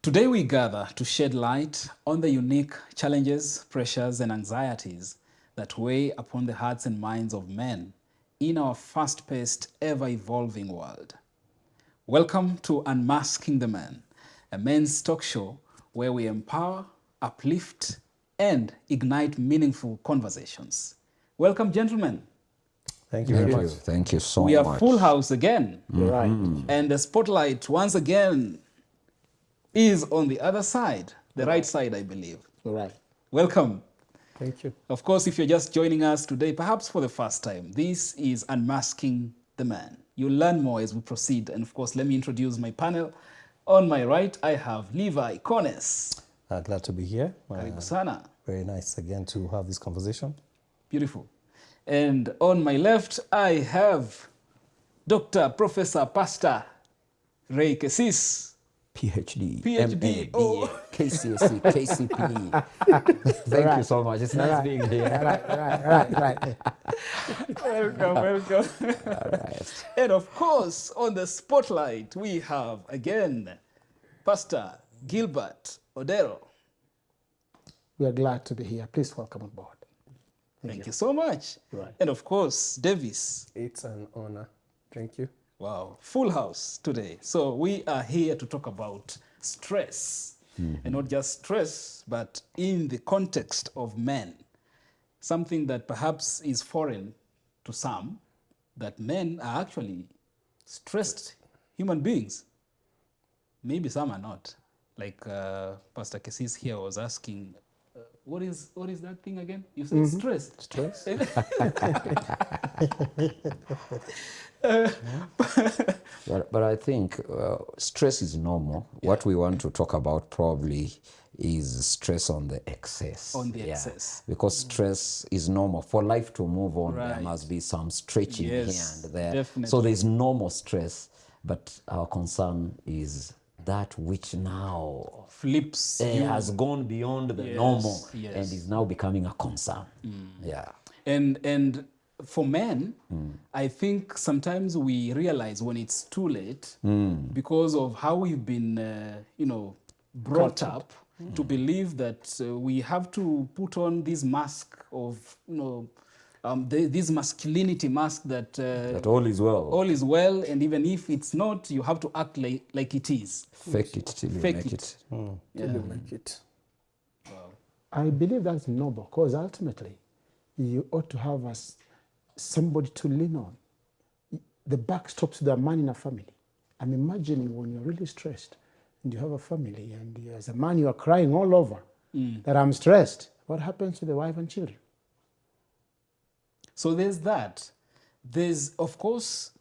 Today we gather to shed light on the unique challenges, pressures, and anxieties that weigh upon the hearts and minds of men in our fast-paced, ever-evolving world. Welcome to Unmasking the Man, a men's talk show where we empower, uplift, and ignite meaningful conversations. Welcome, gentlemen. Thank you very much. Thank you so much. We are full house again. You're right. And the spotlight, once again, is on the other side, the right side, I believe. You're right. Welcome. Thank you. Of course, if you're just joining us today, perhaps for the first time, this is Unmasking the Man. You'll learn more as we proceed. And of course, let me introduce my panel. On my right, I have Levi Kones. Glad to be here. Karibu sana. Very nice again to have this conversation. Beautiful. And on my left, I have Dr. Professor Pastor Ray Kesis. PhD, PhD, MA, oh. BA, KCSE, KCPE. Thank you so much. It's nice being here. Right. Welcome. All right. And of course, on the spotlight, we have again Pastor Gilbert Odero. We are glad to be here. Please welcome on board. Thank you so much. Right. And of course, Davis. It's an honor. Thank you. Wow, full house today. So we are here to talk about stress. And not just stress, but in the context of men. Something that perhaps is foreign to some, that men are actually stressed human beings. Maybe some are not. Like Pastor Kesis here was asking, what is that thing again? You said stress. Stress? But I think stress is normal. What we want to talk about probably is stress on the excess. On the excess. Because stress is normal. For life to move on, there Right. must be some stretching Yes, here and there. definitely. So there's normal stress, but our concern is that which now Flips. has gone beyond the Yes, normal yes. and is now becoming a concern. Yeah. And for men, I think sometimes we realize when it's too late because of how we've been, brought up to believe that we have to put on this mask of, this masculinity mask that That all is well. all is well, and even if it's not, you have to act like it is. Fake it till you Fake make it. it. Till you make it. I believe that's noble because ultimately you ought to have somebody to lean on. The buck stops with the man in a family. I'm imagining when you're really stressed and you have a family and as a man you are crying all over that I'm stressed. What happens to the wife and children? So there's that. There's, of course,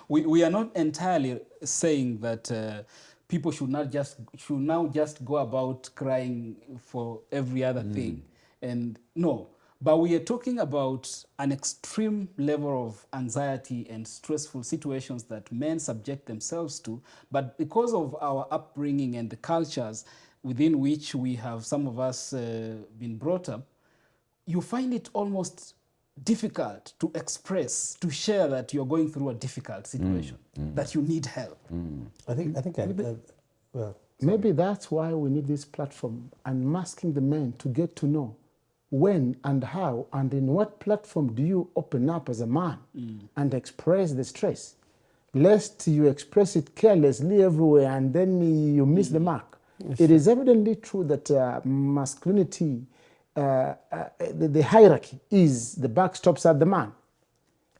we are not entirely saying that people should now just go about crying for every other thing. And no, but we are talking about an extreme level of anxiety and stressful situations that men subject themselves to. But because of our upbringing and the cultures within which we have, some of us, been brought up, you find it almost difficult to express, to share that you're going through a difficult situation, that you need help. I think well, Maybe that's why we need this platform, unmasking the men to get to know when and how and in what platform do you open up as a man and express the stress, lest you express it carelessly everywhere and then you miss the mark. It is evidently true that masculinity, the hierarchy is the buck stops at the man.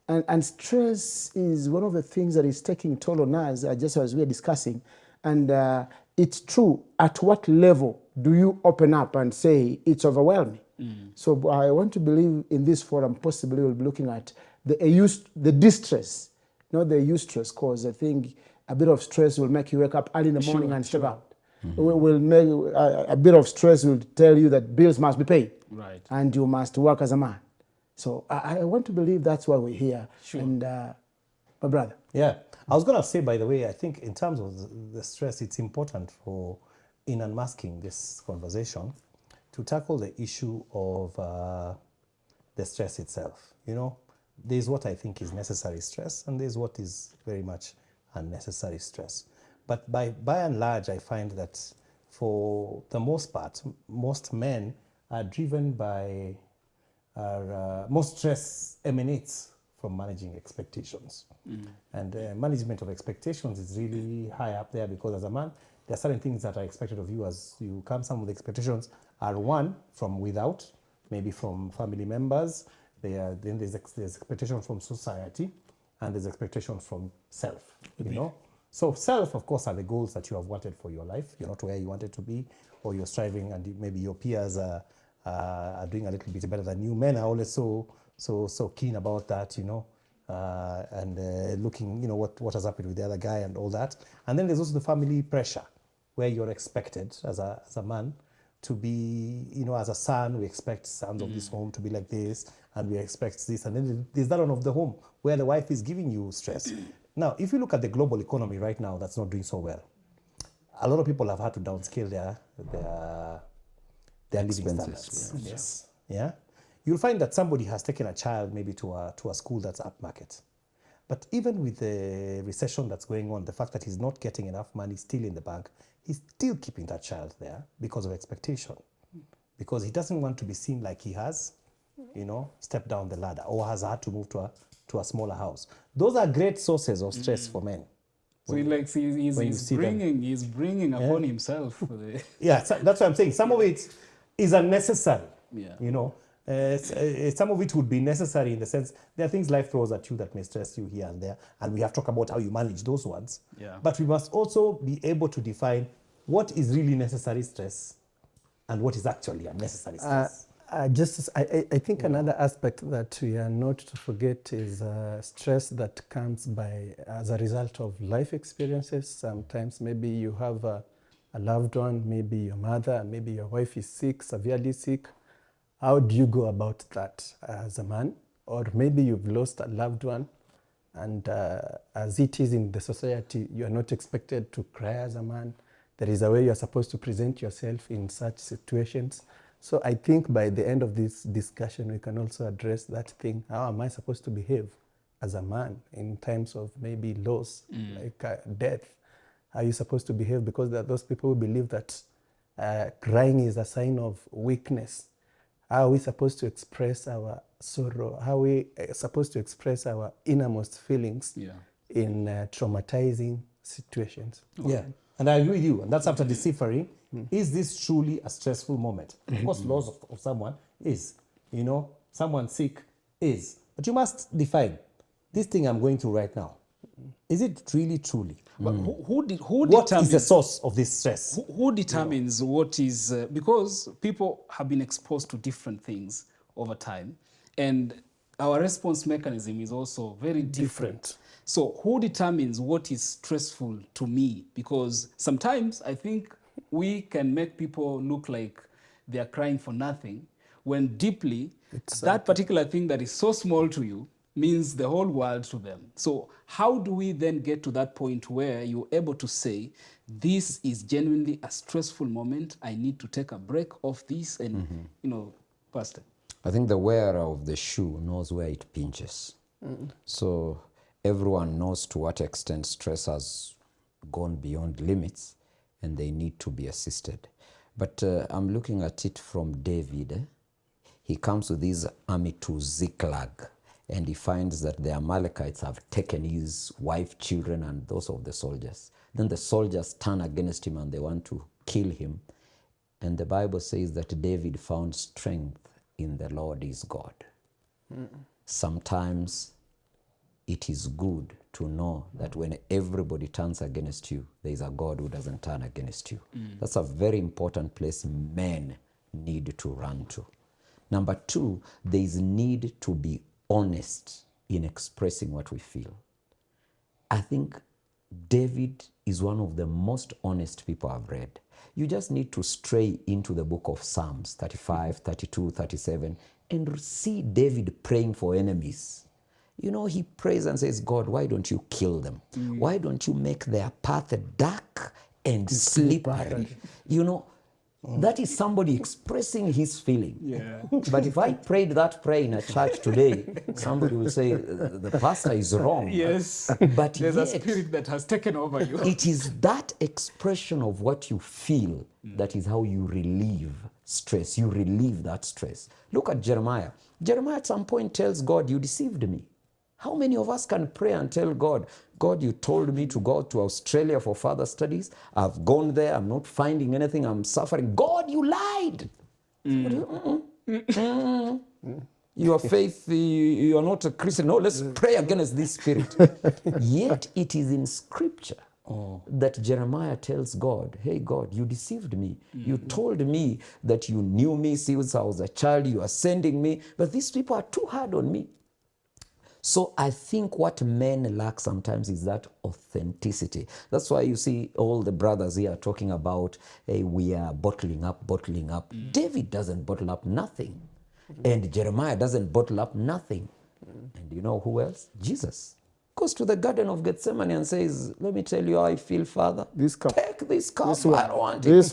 And stress is one of the things that is taking toll on us, just as we are discussing. And it's true, at what level do you open up and say it's overwhelming? So I want to believe in this forum, possibly we'll be looking at the distress, not the eustress, because I think a bit of stress will make you wake up early in the morning and step out. Will make a bit of stress will tell you that bills must be paid, Right. and you must work as a man. So I want to believe that's why we're here. Sure. And my brother. yeah. I was going to say, by the way, I think in terms of the stress, it's important in unmasking this conversation to tackle the issue of the stress itself. There's what I think is necessary stress and there's what is very much unnecessary stress. But by and large, I find that for the most part, most men are driven by, most stress emanates from managing expectations. And management of expectations is really high up there, because as a man, there are certain things that are expected of you as you come. Some of the expectations are, one, from without, maybe from family members. Then there's expectation from society, and there's expectation from self, you know. So self, of course, are the goals that you have wanted for your life. You're not where you wanted to be, or you're striving, and maybe your peers are doing a little bit better than you. Men are always so keen about that, you know, and looking, you know, what has happened with the other guy and all that. And then there's also the family pressure, where you're expected as a man to be, you know, as a son, we expect sons of this home to be like this, and we expect this. And then there's that one of the home, where the wife is giving you stress. Now, if you look at the global economy right now, that's not doing so well. A lot of people have had to downscale their living standards. Yes. Yeah. You'll find that somebody has taken a child maybe to a school that's upmarket. But even with the recession that's going on, the fact that he's not getting enough money still in the bank, he's still keeping that child there because of expectation. Because he doesn't want to be seen like he has, you know, stepped down the ladder, or has had to move to a smaller house. Those are great sources of stress for men. So he's bringing upon himself. Yeah, so that's what I'm saying. Some of it is unnecessary. Yeah. You know, some of it would be necessary in the sense there are things life throws at you that may stress you here and there, and we have talked about how you manage those ones. Yeah. But we must also be able to define what is really necessary stress and what is actually unnecessary stress. I think another aspect that we are not to forget is stress that comes as a result of life experiences. Sometimes maybe you have a loved one, maybe your mother, maybe your wife is sick, severely sick. How do you go about that as a man? Or maybe you've lost a loved one, and as it is in the society, you are not expected to cry as a man. There is a way you are supposed to present yourself in such situations. So I think by the end of this discussion, we can also address that thing. How am I supposed to behave as a man in times of maybe loss, like death? How are you supposed to behave? Because there are those people who believe that crying is a sign of weakness. How are we supposed to express our sorrow? How are we supposed to express our innermost feelings in traumatizing situations? Yeah, and I agree with you. And that's after deciphering, is this truly a stressful moment? Of course, loss of someone is, you know, someone sick is. But you must define, this thing I'm going through right now, is it really, truly? But What determines is the source of this stress? Who determines what is, because people have been exposed to different things over time, and our response mechanism is also very different. So who determines what is stressful to me? Because sometimes I think we can make people look like they are crying for nothing, when deeply that particular thing that is so small to you means the whole world to them. So how do we then get to that point where you're able to say, this is genuinely a stressful moment, I need to take a break off this, and you know, Pastor? I think the wearer of the shoe knows where it pinches. So everyone knows to what extent stress has gone beyond limits, and they need to be assisted. But I'm looking at it from David. He comes with his army to Ziklag, and he finds that the Amalekites have taken his wife, children, and those of the soldiers. Then the soldiers turn against him and they want to kill him. And the Bible says that David found strength in the Lord his God. Sometimes it is good to know that when everybody turns against you, there is a God who doesn't turn against you. That's a very important place men need to run to. Number two, there is need to be honest in expressing what we feel. I think David is one of the most honest people I've read. You just need to stray into the book of Psalms 35, 32, 37, and see David praying for enemies. You know, he prays and says, God, why don't you kill them? Why don't you make their path dark and slippery? You know, That is somebody expressing his feeling. Yeah. But if I prayed that prayer in a church today, somebody will say the pastor is wrong. Yes. But There's a yet, spirit that has taken over you. it is that expression of what you feel that is how you relieve stress. You relieve that stress. Look at Jeremiah. Jeremiah at some point tells God, you deceived me. How many of us can pray and tell God, God, you told me to go to Australia for further studies. I've gone there. I'm not finding anything. I'm suffering. God, you lied. Your faith, you are not a Christian. No, let's pray against this spirit. Yet it is in scripture that Jeremiah tells God, hey God, you deceived me. You told me that you knew me since I was a child. You are sending me. But these people are too hard on me. So I think what men lack sometimes is that authenticity. That's why you see all the brothers here talking about, hey, we are bottling up. David doesn't bottle up nothing. And Jeremiah doesn't bottle up nothing. And you know who else? Jesus goes to the Garden of Gethsemane and says, let me tell you how I feel, Father. This cup. Take this cup. This one. I don't want it. This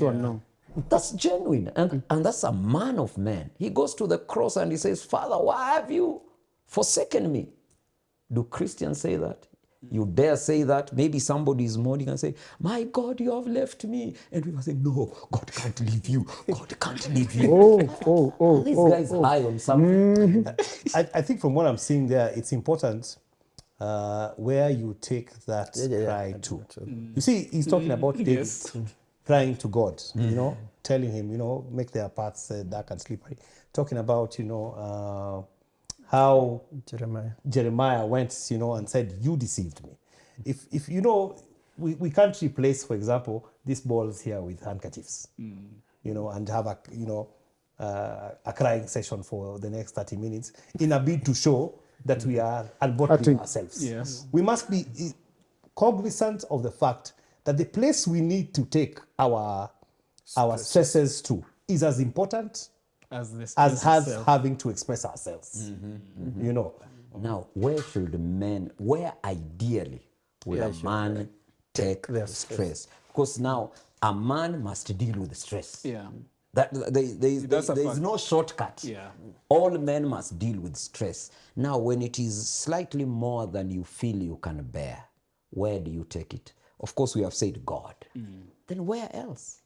one, no. That's genuine. And that's a man of men. He goes to the cross and he says, Father, why have you forsaken me? Do Christians say that? You dare say that? Maybe somebody is mourning and say, my God, you have left me. And people say, no, God can't leave you. God can't leave you. This guy is high on something. I think from what I'm seeing there, it's important where you take that cry to. You see, he's talking about David Yes. crying to God, you know, telling him, you know, make their paths dark and slippery. Talking about, you know, how Jeremiah went, you know, and said, you deceived me. If you know, we can't replace, for example, these balls here with handkerchiefs, you know, and have a, you know, a crying session for the next 30 minutes in a bid to show that we are unbottling ourselves. Yes. We must be cognizant of the fact that the place we need to take our stresses to is as important As this as having to express ourselves. You know. Now, where ideally will a man take their stress? Because now a man must deal with stress. Yeah. There is no shortcut. Yeah. All men must deal with stress. Now, when it is slightly more than you feel you can bear, where do you take it? Of course, we have said God. Then where else?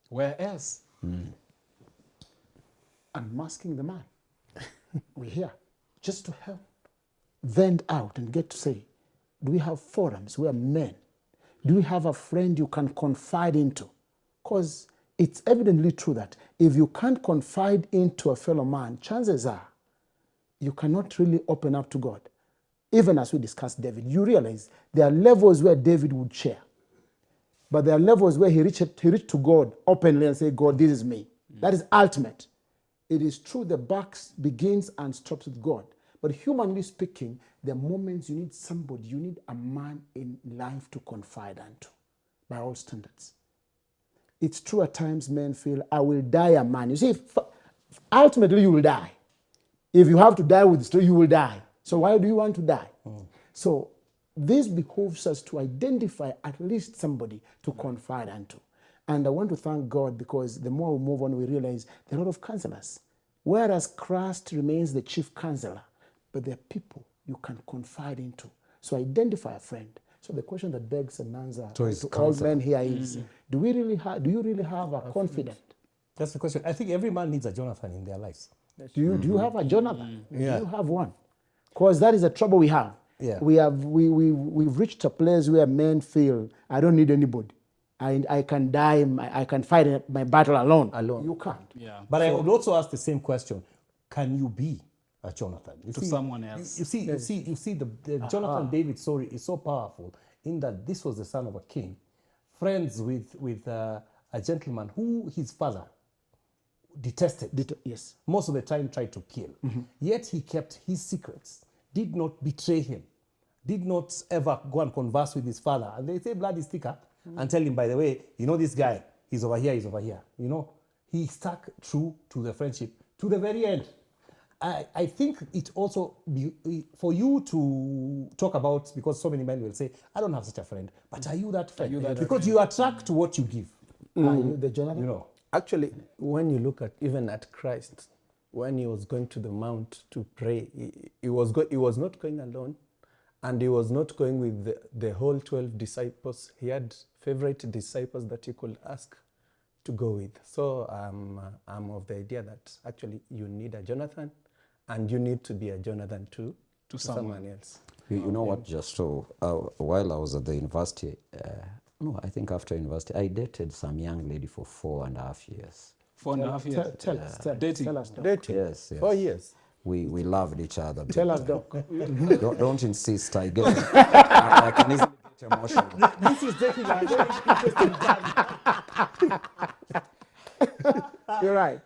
Where else? Unmasking the man. We're here just to help vent out and get to say, do we have forums where men, do we have a friend you can confide into? Because it's evidently true that if you can't confide into a fellow man, chances are you cannot really open up to God. Even as we discussed David, you realize there are levels where David would share. But there are levels where he reached to God openly and said, God, this is me. That is ultimate. It is true the buck begins and stops with God. But humanly speaking, there are moments you need somebody, you need a man in life to confide unto, by all standards. It's true at times men feel, I will die a man. You see, ultimately you will die. If you have to die with the story, you will die. So why do you want to die? So this behooves us to identify at least somebody to confide unto. And I want to thank God because the more we move on, we realize there are a lot of counselors. Whereas Christ remains the chief counselor, but there are people you can confide into. So identify a friend. So the question that begs an answer to all men here is, do you really have a confidant? That's the question. I think every man needs a Jonathan in their lives. Do you have a Jonathan? Yeah. Do you have one? Because that is the trouble we have. Yeah. We've reached a place where men feel, I don't need anybody. I can die, I can fight my battle alone. You can't. Yeah. But I would also ask the same question. Can you be a Jonathan? You To see, someone else. You see the Jonathan David story is so powerful in that this was the son of a king, friends with a gentleman who his father detested. Yes. Most of the time tried to kill. Yet he kept his secrets, did not betray him, did not ever go and converse with his father. And they say blood is thicker and tell him, by the way, you know this guy, he's over here. You know, he stuck true to the friendship to the very end. I think it also, for you to talk about, because so many men will say, I don't have such a friend, but are you that friend? Because you attract what you give. Are you the Jonathan? You know, Actually, when you look at even at Christ, when he was going to the mount to pray, he was not going alone, and he was not going with the whole 12 disciples. He had favorite disciples that he could ask to go with. So I'm of the idea that actually you need a Jonathan, and you need to be a Jonathan to someone else. You know what, just so, while I was at the university, no, I think after university, I dated some young lady for 4.5 years. 4.5 years. Tell us. Dating. Tell us, Doc. Dating. Yes, yes. 4 years. We loved each other. Tell us, Doc. Don't insist. I get. I can easily get emotional. this is taking a very interesting turn. You're right.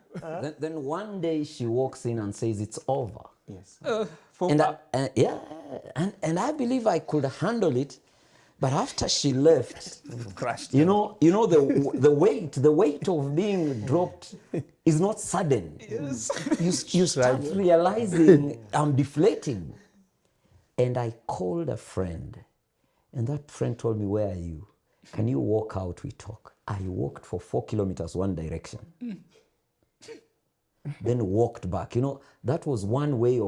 Then one day she walks in and says it's over. Yes. And and I believe I could handle it, but after she left, Crashed. you know the weight of being dropped is not sudden. Yes. You start realizing I'm deflating, and I called a friend, and that friend told me, "Where are you? Can you walk out? We talk." I walked for 4 kilometers one direction, then walked back. You know, that was one way.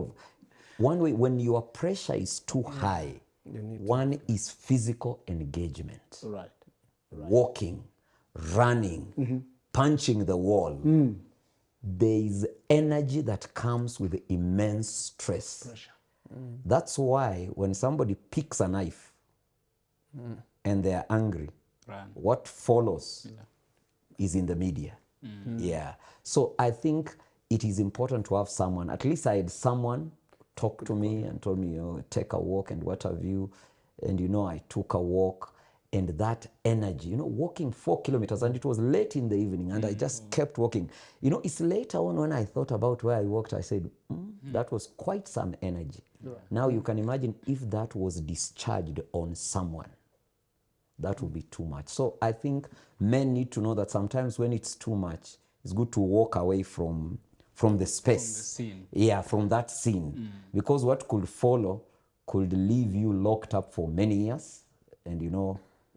When your pressure is too high, one is physical engagement. Right. Walking, running, punching the wall. There is energy that comes with immense stress. Pressure. That's why when somebody picks a knife and they're angry, Run. what follows is in the media. Yeah. So I think it is important to have someone. At least I had someone talk to me and told me, take a walk and what have you. And I took a walk, and that energy, walking 4 kilometers, and it was late in the evening, and I just kept walking. It's later on when I thought about where I walked, I said, that was quite some energy. Right. Now you can imagine if that was discharged on someone, that would be too much. So I think men need to know that sometimes when it's too much, it's good to walk away from the space. From the scene. Yeah, from that scene. Because what could follow could leave you locked up for many years, and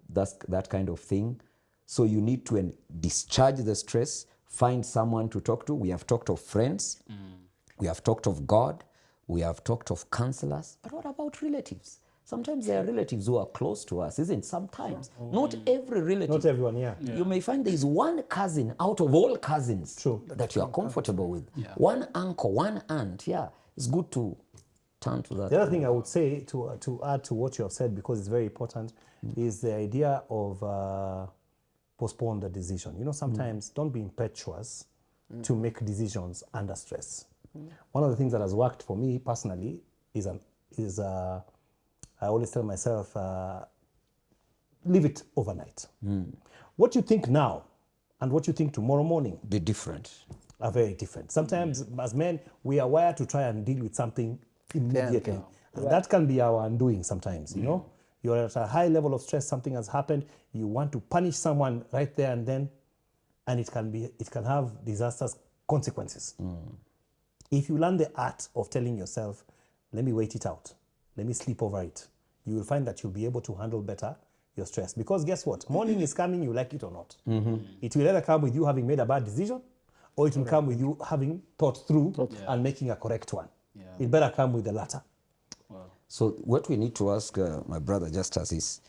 that's that kind of thing. So you need to discharge the stress, find someone to talk to. We have talked of friends, we have talked of God, we have talked of counselors, but what about relatives? Sometimes there are relatives who are close to us, isn't it? Sometimes. Not every relative. Not everyone, yeah. You may find there is one cousin out of all cousins that you are comfortable with. Yeah. One uncle, one aunt. Yeah, it's good to turn to that. The other thing I would say to add to what you have said, because it's very important, is the idea of postpone the decision. Sometimes don't be impetuous to make decisions under stress. One of the things that has worked for me personally is I always tell myself, leave it overnight. What you think now and what you think tomorrow morning be different. Are very different. Sometimes as men, we are wired to try and deal with something immediately. And that can be our undoing sometimes, You're at a high level of stress, something has happened, you want to punish someone right there and then, and it can have disastrous consequences. If you learn the art of telling yourself, let me wait it out, let me sleep over it, you will find that you'll be able to handle better your stress. Because guess what? Morning is coming, you like it or not. It will either come with you having made a bad decision, or it will come with you having thought through and making a correct one. Yeah. It better come with the latter. Wow. So what we need to ask my brother Justus is,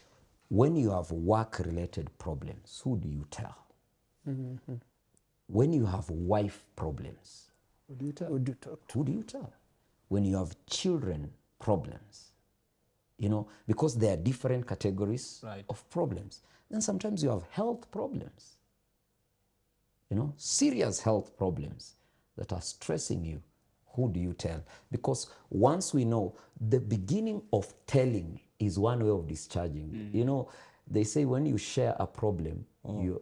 when you have work-related problems, who do you tell? When you have wife problems, Who do you tell? who do you tell? When you have children problems, because there are different categories of problems. Then sometimes you have health problems, serious health problems that are stressing you. Who do you tell? Because once we know, the beginning of telling is one way of discharging. They say when you share a problem,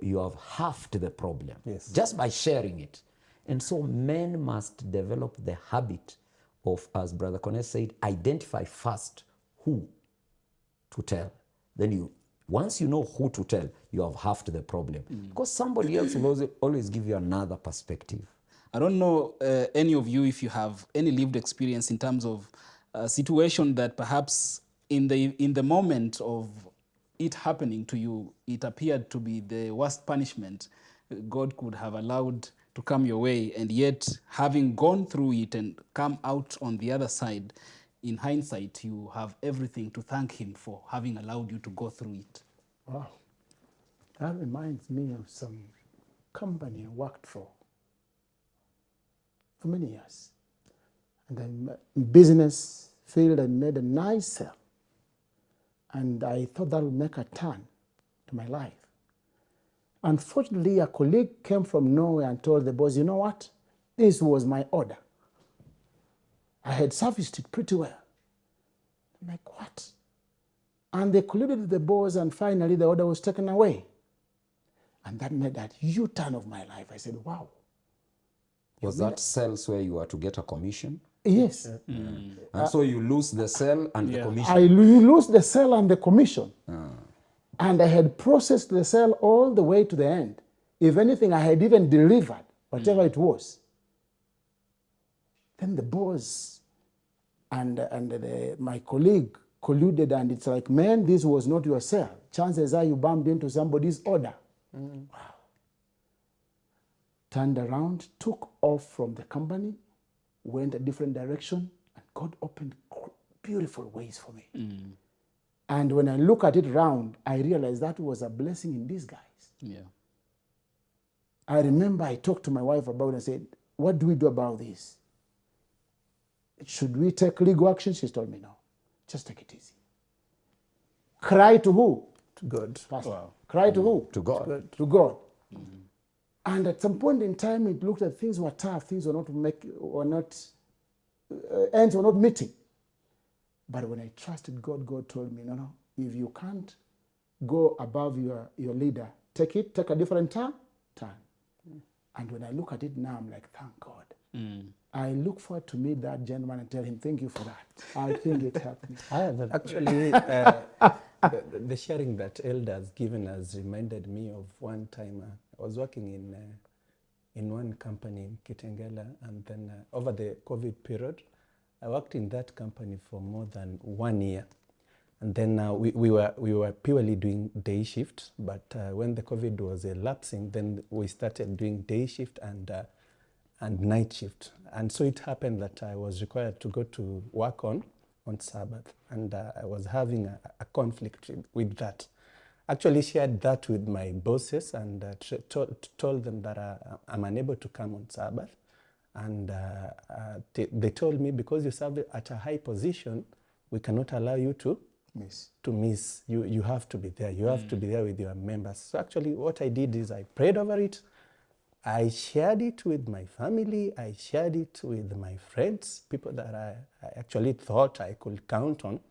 you have halved the problem just by sharing it. And so men must develop the habit of, as Brother Connell said, identify first who to tell. Then once you know who to tell, you have halved the problem. Because somebody else will always give you another perspective. I don't know any of you if you have any lived experience in terms of a situation that perhaps in the moment of it happening to you, it appeared to be the worst punishment God could have allowed to come your way, and yet having gone through it and come out on the other side, in hindsight, you have everything to thank him for having allowed you to go through it. Wow. That reminds me of some company I worked for many years. And in business field, I made a nice sale. And I thought that would make a turn to my life. Unfortunately, a colleague came from nowhere and told the boss, you know what? This was my order. I had serviced it pretty well. I'm like, what? And they colluded with the boss, and finally the order was taken away. And that made that U-turn of my life. I said, wow. Was that sales where you were to get a commission? Yes. And so you lose the sale and the commission. You lose the sale and the commission. And I had processed the sale all the way to the end. If anything, I had even delivered whatever it was. Then the boss and my colleague colluded, and it's like, man, this was not your sale. Chances are you bumped into somebody's order. Wow. Turned around, took off from the company, went a different direction, and God opened beautiful ways for me. And when I look at it round, I realized that was a blessing in disguise. Yeah. I remember I talked to my wife about it and said, what do we do about this? Should we take legal action? She told me, no, just take it easy. Cry to who? To God. Pastor. Wow. Cry to who? To God. To God. And at some point in time, it looked like things were tough. Things were not ends were not meeting. But when I trusted God, God told me, no, if you can't go above your leader, take a different turn. And when I look at it now, I'm like, thank God. I look forward to meet that gentleman and tell him, thank you for that. I think it helped me. Actually, the sharing that Elder has given has reminded me of one time I was working in one company in Kitengela, and then over the COVID period, I worked in that company for more than 1 year. And then we were purely doing day shift, but when the COVID was elapsing, then we started doing day shift and night shift. And so it happened that I was required to go to work on Sabbath, and I was having a conflict with that. Actually shared that with my bosses and told them that I'm unable to come on Sabbath. And they told me, because you serve at a high position, we cannot allow you to miss. You have to be there. You have to be there with your members. So actually what I did is I prayed over it. I shared it with my family. I shared it with my friends, people that I actually thought I could count on.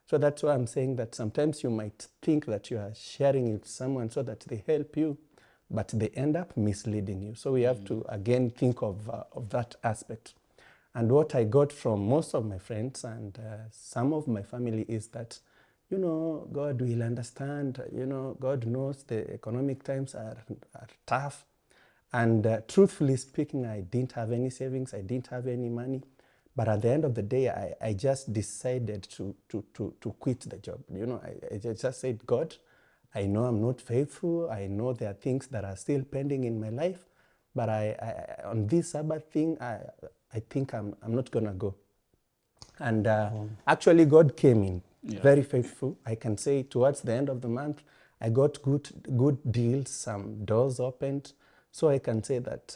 So that's why I'm saying that sometimes you might think that you are sharing it with someone so that they help you, but they end up misleading you. So we have to, again, think of that aspect. And what I got from most of my friends and some of my family is that, God will understand, God knows the economic times are tough. And truthfully speaking, I didn't have any savings, I didn't have any money. But at the end of the day, I just decided to quit the job. I just said, God, I know I'm not faithful. I know there are things that are still pending in my life. But on this Sabbath thing, I think I'm not going to go. And actually, God came in very faithful. I can say towards the end of the month, I got good deals, some doors opened. So I can say that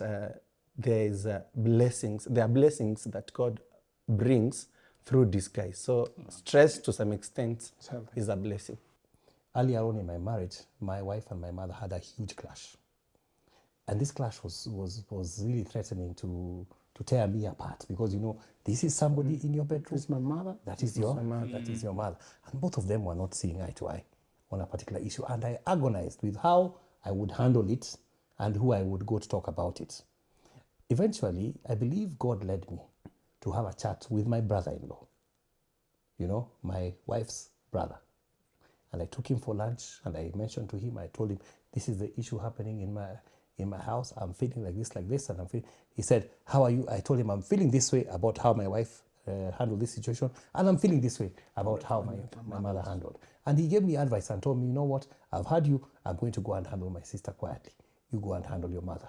there are blessings that God brings through disguise. So stress to some extent is a blessing. Earlier on in my marriage, my wife and my mother had a huge clash. And this clash was really threatening to tear me apart, because this is somebody in your bedroom. This is my mother. That is your mother. And both of them were not seeing eye to eye on a particular issue. And I agonized with how I would handle it and who I would go to talk about it. Eventually, I believe God led me to have a chat with my brother-in-law, my wife's brother. And I took him for lunch, and I mentioned to him, I told him, this is the issue happening in my house. I'm feeling like this, and I'm feeling. He said, how are you? I told him, I'm feeling this way about how my wife handle this situation, and I'm feeling this way about how my mother handled. And he gave me advice and told me, you know what, I've heard you, I'm going to go and handle my sister quietly. You go and handle your mother.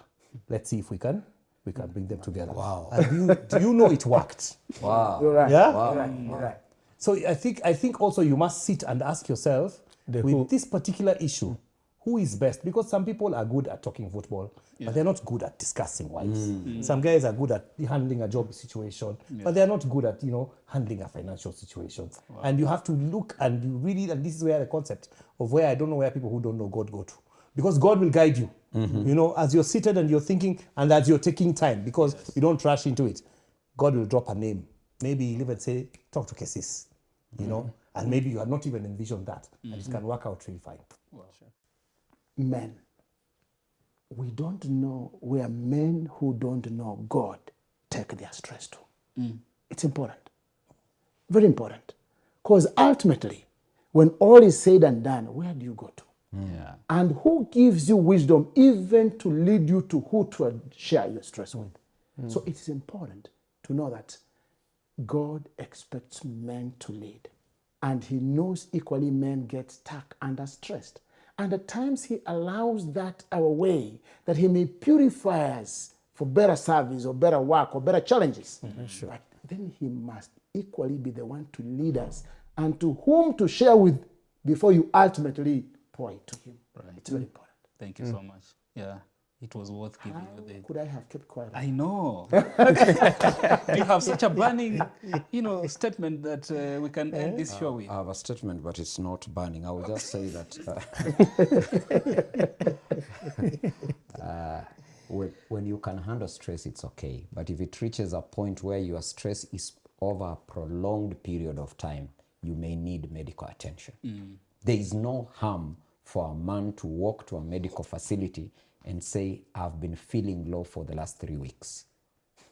Let's see if we can bring them together. Wow. And do you know it worked? Wow. You're right. Yeah? You're right. You're right. So I think also you must sit and ask yourself, with this particular issue, who is best? Because some people are good at talking football, but they're not good at discussing wives. Some guys are good at handling a job situation, but they're not good at, handling a financial situation. Wow. And you have to look and you really, and this is where the concept of where I don't know where people who don't know God go to. Because God will guide you, as you're seated and you're thinking and as you're taking time, because you don't rush into it. God will drop a name. Maybe he'll even say, talk to Kesis, and maybe you have not even envisioned that, and it can work out really fine. Well, sure. Men, we don't know where men who don't know God take their stress to. It's important, very important, because ultimately, when all is said and done, where do you go to? Yeah. And who gives you wisdom even to lead you to who to share your stress with? So it is important to know that God expects men to lead. And he knows equally men get stuck under stress. And at times he allows that our way, that he may purify us for better service or better work or better challenges. Sure. But then he must equally be the one to lead us and to whom to share with before you ultimately pour it to him. Right. It's very important. Thank you so much. Yeah, it was worth giving you the... Could I have kept quiet? I know. You have such a burning, statement that we can end this show with. I have a statement, but it's not burning. I will just say that when you can handle stress, it's okay. But if it reaches a point where your stress is over a prolonged period of time, you may need medical attention. There is no harm for a man to walk to a medical facility and say, I've been feeling low for the last 3 weeks.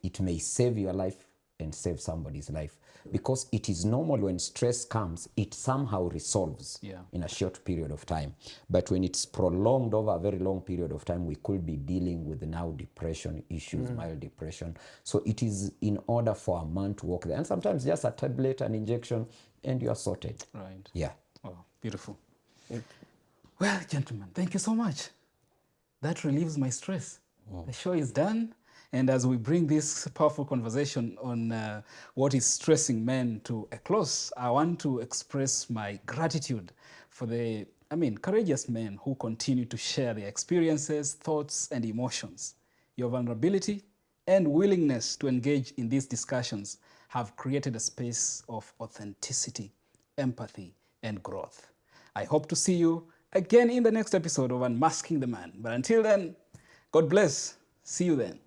It may save your life and save somebody's life, because it is normal when stress comes, it somehow resolves in a short period of time. But when it's prolonged over a very long period of time, we could be dealing with now depression issues, mild depression. So it is in order for a man to walk there. And sometimes just a tablet, an injection, and you are sorted. Right. Yeah. Oh, beautiful. Well, gentlemen, thank you so much. That relieves my stress. The show is done. And as we bring this powerful conversation on what is stressing men to a close, I want to express my gratitude for the, courageous men who continue to share their experiences, thoughts, and emotions. Your vulnerability and willingness to engage in these discussions have created a space of authenticity, empathy, and growth. I hope to see you again in the next episode of Unmasking the Man. But until then, God bless. See you then.